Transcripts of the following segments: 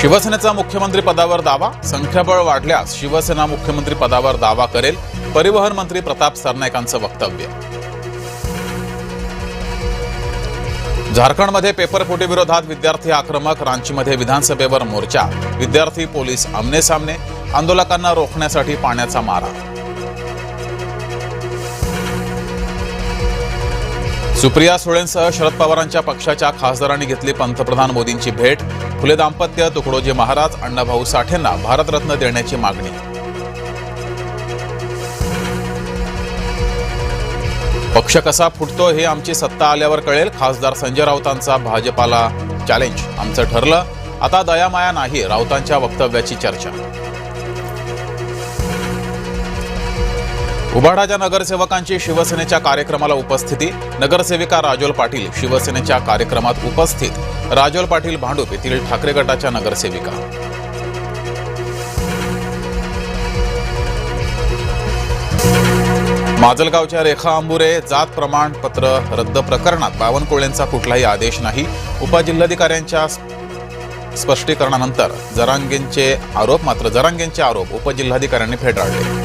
शिवसेनेचा मुख्यमंत्री पदावर दावा, संख्याबळ वाढल्यास शिवसेना मुख्यमंत्री पदावर दावा करेल, परिवहन मंत्री प्रताप सरनाईकांचं वक्तव्य. झारखंडमध्ये पेपरफुटी विरोधात विद्यार्थी आक्रमक, रांचीमध्ये विधानसभेवर मोर्चा, विद्यार्थी पोलीस आमने-सामने, आंदोलकांना रोखण्यासाठी पाण्याचा मारा. सुप्रिया सुळेंसह शरद पवारांच्या पक्षाच्या खासदारांनी घेतली पंतप्रधान मोदींची भेट, फुले दाम्पत्य, तुकडोजी महाराज, अण्णाभाऊ साठेंना भारतरत्न देण्याची मागणी. पक्ष कसा फुटतो हे आमची सत्ता आल्यावर कळेल, खासदार संजय राऊतांचा भाजपाला चॅलेंज. आमचं ठरलं, आता दयामाया नाही, राऊतांच्या वक्तव्याची चर्चा. उबाडाच्या नगरसेवकांची शिवसेनेच्या कार्यक्रमाला उपस्थिती, नगरसेविका राजोल पाटील शिवसेनेच्या कार्यक्रमात उपस्थित, राजोल पाटील भांडूप येथील ठाकरे गटाच्या नगरसेविका. माजलगावच्या रेखा अंबुरे जात प्रमाणपत्र रद्द प्रकरणात बावनकुळेंचा कुठलाही आदेश नाही, उपजिल्हाधिकाऱ्यांच्या स्पष्टीकरणानंतर जरांगेंचे आरोप उपजिल्हाधिकाऱ्यांनी फेटाळले.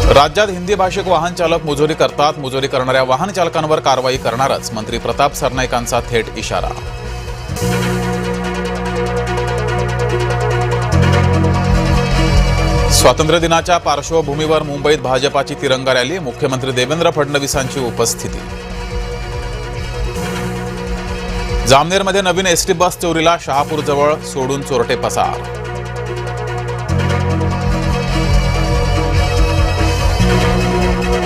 राज्यात हिंदी भाषिक वाहन चालक मुजोरी करतात, मुजोरी करणाऱ्या वाहन चालकांवर कारवाई करणारच, मंत्री प्रताप सरनाईकांचा थेट इशारा. स्वातंत्र्य दिनाच्या पार्श्वभूमीवर मुंबईत भाजपाची तिरंगा रॅली, मुख्यमंत्री देवेंद्र फडणवीसांची उपस्थिती. जामनेरमध्ये नवीन एसटी बस चोरीला, शहापूरजवळ सोडून चोरटे पसार.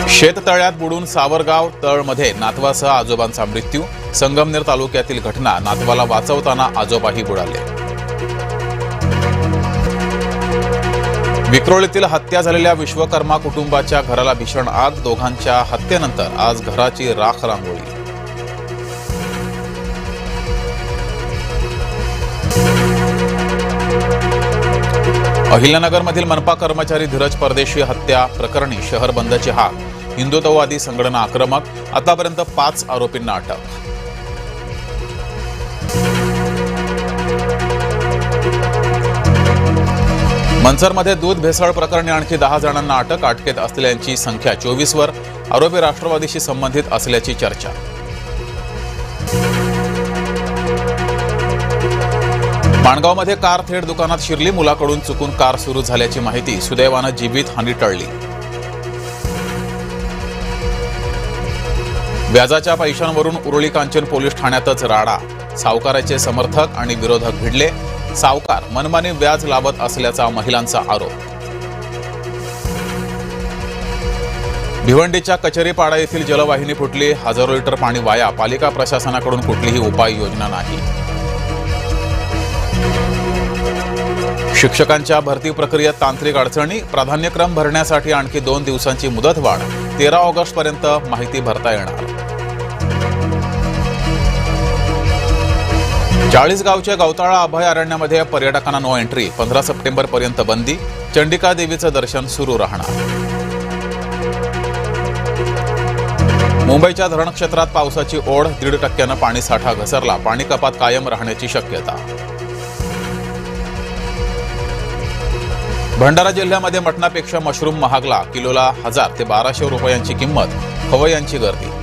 शेततळ्यात बुडून सावरगाव तळमध्ये नातवासह आजोबांचा मृत्यू, संगमनेर तालुक्यातील घटना, नातवाला वाचवताना आजोबाही बुडाले. विक्रोळीतील हत्या झालेल्या विश्वकर्मा कुटुंबाच्या घराला भीषण आग, दोघांच्या हत्येनंतर आज घराची राख रांगोळी. अहिल्यानगरमधील मनपा कर्मचारी धीरज परदेशी हत्या प्रकरणी शहर बंदची हाक, हिंदुत्ववादी संघटना आक्रमक, आतापर्यंत 5 आरोपींना अटक. मनसरमध्ये दूध भेसळ प्रकरणी आणखी 10 जणांना अटक, अटकेत असलेल्यांची संख्या 24 वर, आरोपी राष्ट्रवादीशी संबंधित असल्याची चर्चा. माणगावमध्ये कार थेट दुकानात शिरली, मुलाकडून चुकून कार सुरू झाल्याची माहिती, सुदैवानं जीवितहानी टळली. व्याजाच्या पैशांवरून उरुळी कांचन पोलीस ठाण्यातच राडा, सावकाराचे समर्थक आणि विरोधक भिडले, सावकार मनमानी व्याज लावत असल्याचा महिलांचा आरोप. भिवंडीच्या कचेरीपाडा येथील जलवाहिनी फुटली, हजारो लिटर पाणी वाया, पालिका प्रशासनाकडून कुठलीही उपाययोजना नाही. शिक्षकांच्या भरती प्रक्रियेत तांत्रिक अडचणी, प्राधान्यक्रम भरण्यासाठी आणखी 2 दिवसांची मुदतवाढ, 13 ऑगस्टपर्यंत माहिती भरता येणार. चाळीसगावच्या गवताळा अभयारण्यामध्ये पर्यटकांना नो एंट्री, 15 सप्टेंबरपर्यंत बंदी, चंडिका देवीचं दर्शन सुरू राहणार. मुंबईच्या धरण क्षेत्रात पावसाची ओढ, 1.5% पाणीसाठा घसरला, पाणी कपात कायम राहण्याची शक्यता. भंडारा जिल्ह्यामध्ये मटणापेक्षा मशरूम महागला, किलोला 1000 ते 1200 रुपयांची किंमत, खवय्यांची गर्दी.